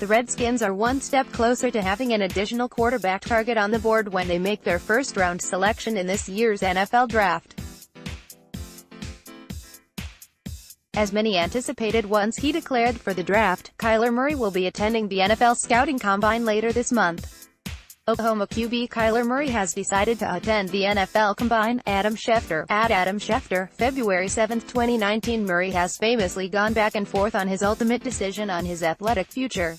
The Redskins are one step closer to having an additional quarterback target on the board when they make their first-round selection in this year's NFL Draft. As many anticipated once he declared for the draft, Kyler Murray will be attending the NFL Scouting Combine later this month. Oklahoma QB Kyler Murray has decided to attend the NFL Combine. Adam Schefter, February 7, 2019. Murray has famously gone back and forth on his ultimate decision on his athletic future.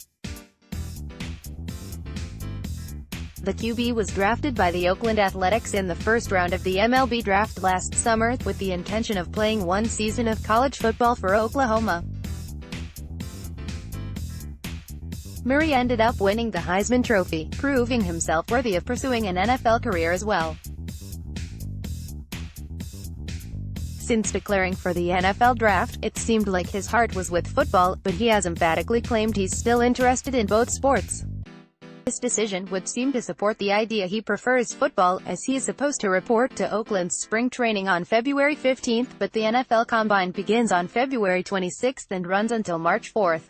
The QB was drafted by the Oakland Athletics in the first round of the MLB draft last summer, with the intention of playing one season of college football for Oklahoma. Murray ended up winning the Heisman Trophy, proving himself worthy of pursuing an NFL career as well. Since declaring for the NFL Draft, it seemed like his heart was with football, but he has emphatically claimed he's still interested in both sports. This decision would seem to support the idea he prefers football, as he is supposed to report to Oakland's spring training on February 15, but the NFL Combine begins on February 26 and runs until March 4.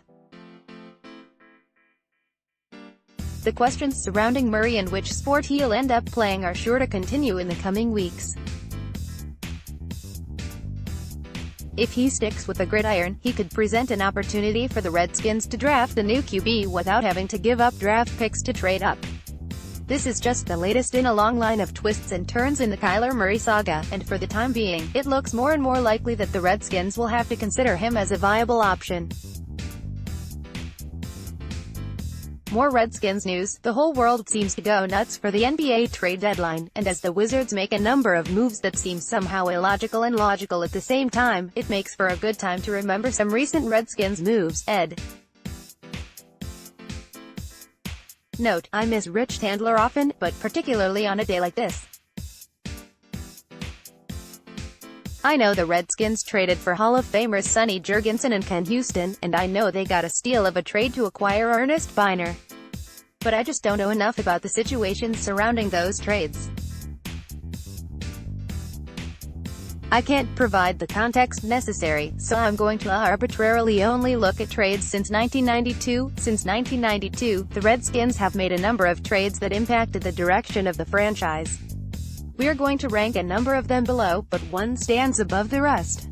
The questions surrounding Murray and which sport he'll end up playing are sure to continue in the coming weeks. If he sticks with the gridiron, he could present an opportunity for the Redskins to draft a new QB without having to give up draft picks to trade up. This is just the latest in a long line of twists and turns in the Kyler Murray saga, and for the time being, it looks more and more likely that the Redskins will have to consider him as a viable option. More Redskins news. The whole world seems to go nuts for the NBA trade deadline, and as the Wizards make a number of moves that seem somehow illogical and logical at the same time, it makes for a good time to remember some recent Redskins moves. Ed. Note: I miss Rich Handler often, but particularly on a day like this. I know the Redskins traded for Hall of Famers Sonny Jurgensen and Ken Houston, and I know they got a steal of a trade to acquire Ernest Biner. But I just don't know enough about the situations surrounding those trades. I can't provide the context necessary, so I'm going to arbitrarily only look at trades since 1992. Since 1992, the Redskins have made a number of trades that impacted the direction of the franchise. We're going to rank a number of them below, but one stands above the rest.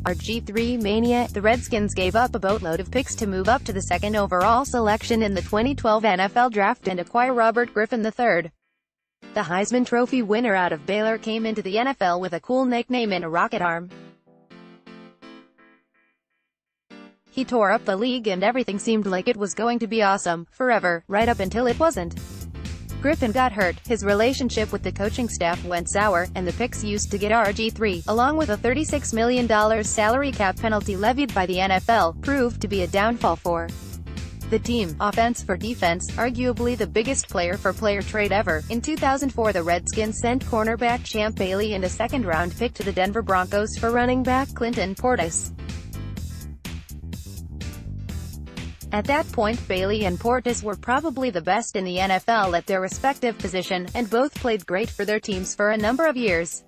RG3 Mania. The Redskins gave up a boatload of picks to move up to the second overall selection in the 2012 NFL Draft and acquire Robert Griffin III. The Heisman Trophy winner out of Baylor came into the NFL with a cool nickname and a rocket arm. He tore up the league and everything seemed like it was going to be awesome, forever, right up until it wasn't. Griffin got hurt, his relationship with the coaching staff went sour, and the picks used to get RG3, along with a $36 million salary cap penalty levied by the NFL, proved to be a downfall for the team. Offense for defense, arguably the biggest player-for-player trade ever. In 2004, the Redskins sent cornerback Champ Bailey and a second-round pick to the Denver Broncos for running back Clinton Portis. At that point, Bailey and Portis were probably the best in the NFL at their respective position, and both played great for their teams for a number of years.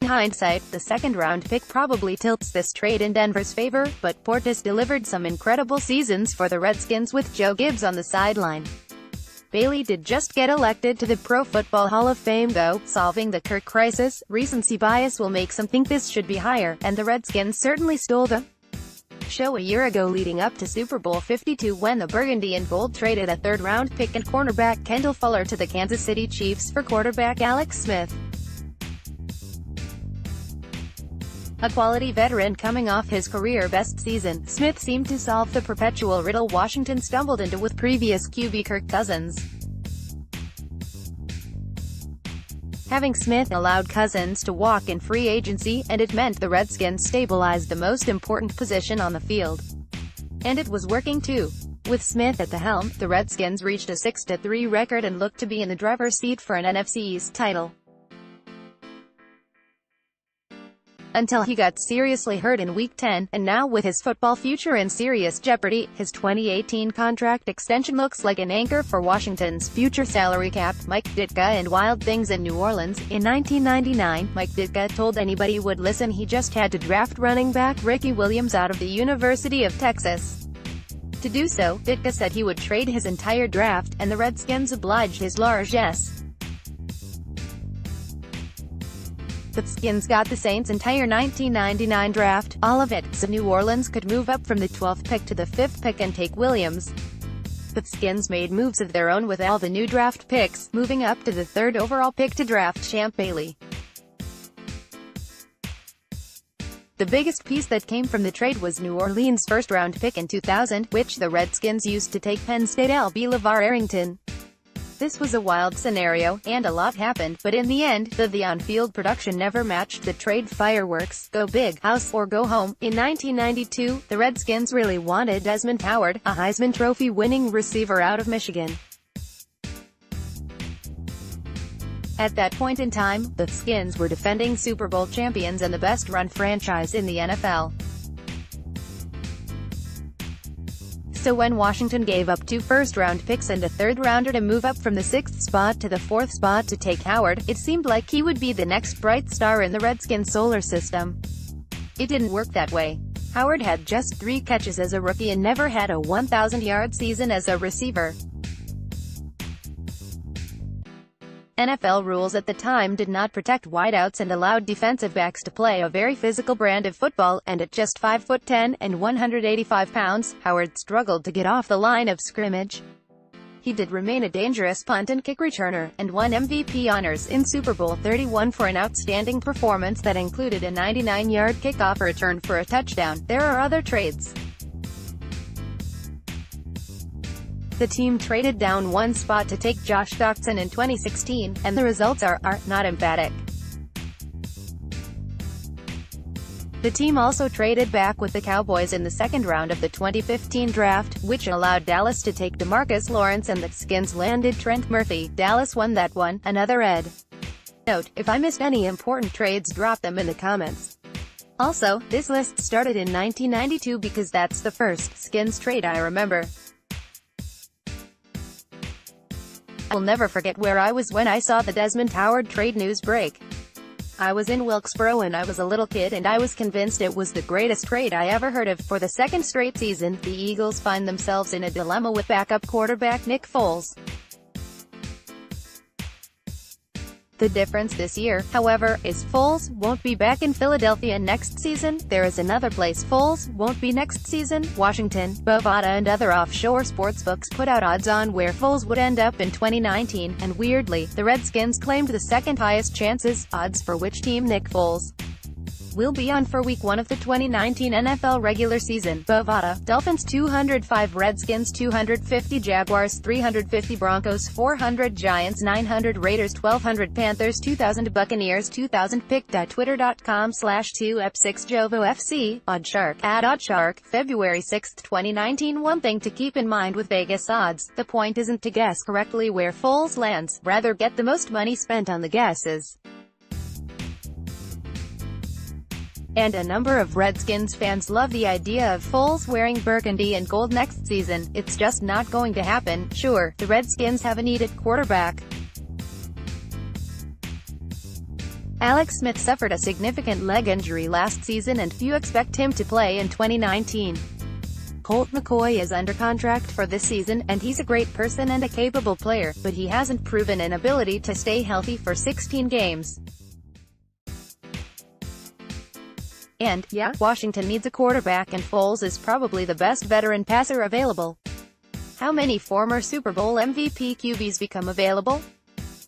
In hindsight, the second-round pick probably tilts this trade in Denver's favor, but Portis delivered some incredible seasons for the Redskins with Joe Gibbs on the sideline. Bailey did just get elected to the Pro Football Hall of Fame though, solving the Kirk crisis. Recency bias will make some think this should be higher, and the Redskins certainly stole the show a year ago leading up to Super Bowl 52 when the Burgundy and Gold traded a third-round pick and cornerback Kendall Fuller to the Kansas City Chiefs for quarterback Alex Smith. A quality veteran coming off his career-best season, Smith seemed to solve the perpetual riddle Washington stumbled into with previous QB Kirk Cousins. Having Smith allowed Cousins to walk in free agency, and it meant the Redskins stabilized the most important position on the field. And it was working too. With Smith at the helm, the Redskins reached a 6-3 record and looked to be in the driver's seat for an NFC East title. until he got seriously hurt in Week 10, and now with his football future in serious jeopardy, his 2018 contract extension looks like an anchor for Washington's future salary cap. Mike Ditka and Wild Things in New Orleans. In 1999, Mike Ditka told anybody would listen he just had to draft running back Ricky Williams out of the University of Texas. To do so, Ditka said he would trade his entire draft, and the Redskins obliged his largesse. The Skins got the Saints' entire 1999 draft, all of it, so New Orleans could move up from the 12th pick to the 5th pick and take Williams. The Skins made moves of their own with all the new draft picks, moving up to the 3rd overall pick to draft Champ Bailey. The biggest piece that came from the trade was New Orleans' first-round pick in 2000, which the Redskins used to take Penn State LB LeVar Arrington. This was a wild scenario, and a lot happened, but in the end, the on-field production never matched the trade fireworks. Go big, house, or go home. In 1992, the Redskins really wanted Desmond Howard, a Heisman Trophy-winning receiver out of Michigan. At that point in time, the Skins were defending Super Bowl champions and the best-run franchise in the NFL. So when Washington gave up 2 first-round picks and a 3rd-rounder to move up from the 6th spot to the 4th spot to take Howard, it seemed like he would be the next bright star in the Redskins solar system. It didn't work that way. Howard had just 3 catches as a rookie and never had a 1,000-yard season as a receiver. NFL rules at the time did not protect wideouts and allowed defensive backs to play a very physical brand of football, and at just 5'10" and 185 pounds, Howard struggled to get off the line of scrimmage. He did remain a dangerous punt and kick returner, and won MVP honors in Super Bowl 31 for an outstanding performance that included a 99-yard kickoff return for a touchdown. There are other trades. The team traded down 1 spot to take Josh Doctson in 2016, and the results are not emphatic. The team also traded back with the Cowboys in the 2nd round of the 2015 draft, which allowed Dallas to take DeMarcus Lawrence, and the Skins landed Trent Murphy. Dallas won that one. Another ed. Note, if I missed any important trades, drop them in the comments. Also, this list started in 1992 because that's the first Skins trade I remember. I'll never forget where I was when I saw the Desmond Howard trade news break. I was in Wilkesboro and I was a little kid, and I was convinced it was the greatest trade I ever heard of. For the 2nd straight season, the Eagles find themselves in a dilemma with backup quarterback Nick Foles. The difference this year, however, is Foles won't be back in Philadelphia next season. There is another place Foles won't be next season: Washington. Bovada and other offshore sportsbooks put out odds on where Foles would end up in 2019, and weirdly, the Redskins claimed the 2nd highest chances odds for which team Nick Foles will be on for Week 1 of the 2019 NFL regular season. Bovada: Dolphins 205, Redskins 250, Jaguars 350, Broncos 400, Giants 900, Raiders 1200, Panthers 2000, Buccaneers 2000. Pick.twitter.com/2ep6jovofc. Oddshark @Oddshark. February 6, 2019. One thing to keep in mind with Vegas odds: the point isn't to guess correctly where Foles lands, rather get the most money spent on the guesses. And a number of Redskins fans love the idea of Foles wearing burgundy and gold next season. It's just not going to happen. Sure, the Redskins have a needed quarterback. Alex Smith suffered a significant leg injury last season, and few expect him to play in 2019. Colt McCoy is under contract for this season, and he's a great person and a capable player, but he hasn't proven an ability to stay healthy for 16 games. And, yeah, Washington needs a quarterback, and Foles is probably the best veteran passer available. How many former Super Bowl MVP QBs become available?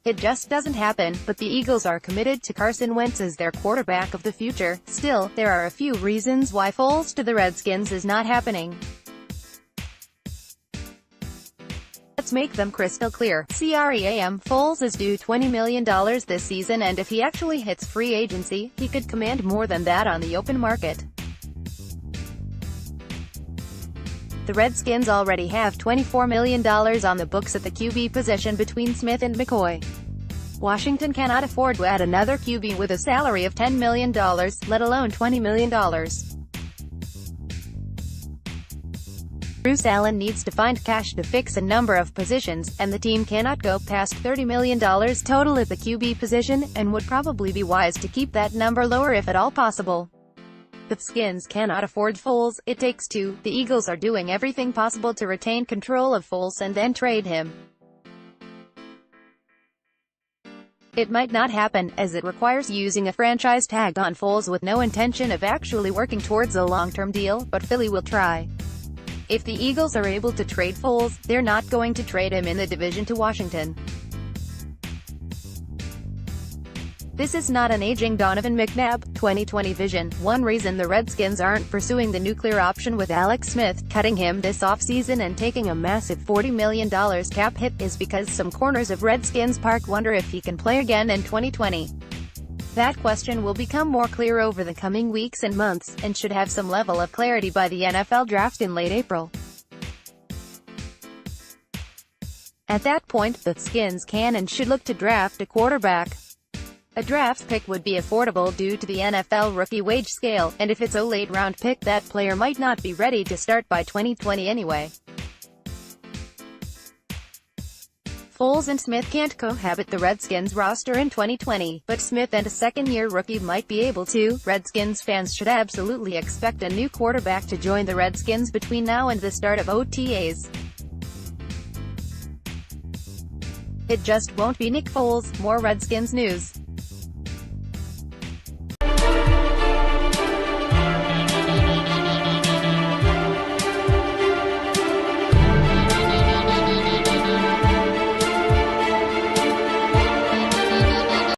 It just doesn't happen, but the Eagles are committed to Carson Wentz as their quarterback of the future. Still, there are a few reasons why Foles to the Redskins is not happening. Let's make them crystal clear. CREAM: Foles is due $20 million this season, and if he actually hits free agency, he could command more than that on the open market. The Redskins already have $24 million on the books at the QB position between Smith and McCoy. Washington cannot afford to add another QB with a salary of $10 million, let alone $20 million. Bruce Allen needs to find cash to fix a number of positions, and the team cannot go past $30 million total at the QB position, and would probably be wise to keep that number lower if at all possible. The Skins cannot afford Foles, it takes two. The Eagles are doing everything possible to retain control of Foles and then trade him. It might not happen, as it requires using a franchise tag on Foles with no intention of actually working towards a long-term deal, but Philly will try. If the Eagles are able to trade Foles, they're not going to trade him in the division to Washington. This is not an aging Donovan McNabb, 2020 vision. One reason the Redskins aren't pursuing the nuclear option with Alex Smith, cutting him this offseason and taking a massive $40 million cap hit, is because some corners of Redskins Park wonder if he can play again in 2020. That question will become more clear over the coming weeks and months, and should have some level of clarity by the NFL draft in late April. At that point, the Skins can and should look to draft a quarterback. A draft pick would be affordable due to the NFL rookie wage scale, and if it's a late-round pick, that player might not be ready to start by 2020 anyway. Foles and Smith can't cohabit the Redskins roster in 2020, but Smith and a second-year rookie might be able to. Redskins fans should absolutely expect a new quarterback to join the Redskins between now and the start of OTAs. It just won't be Nick Foles. More Redskins news.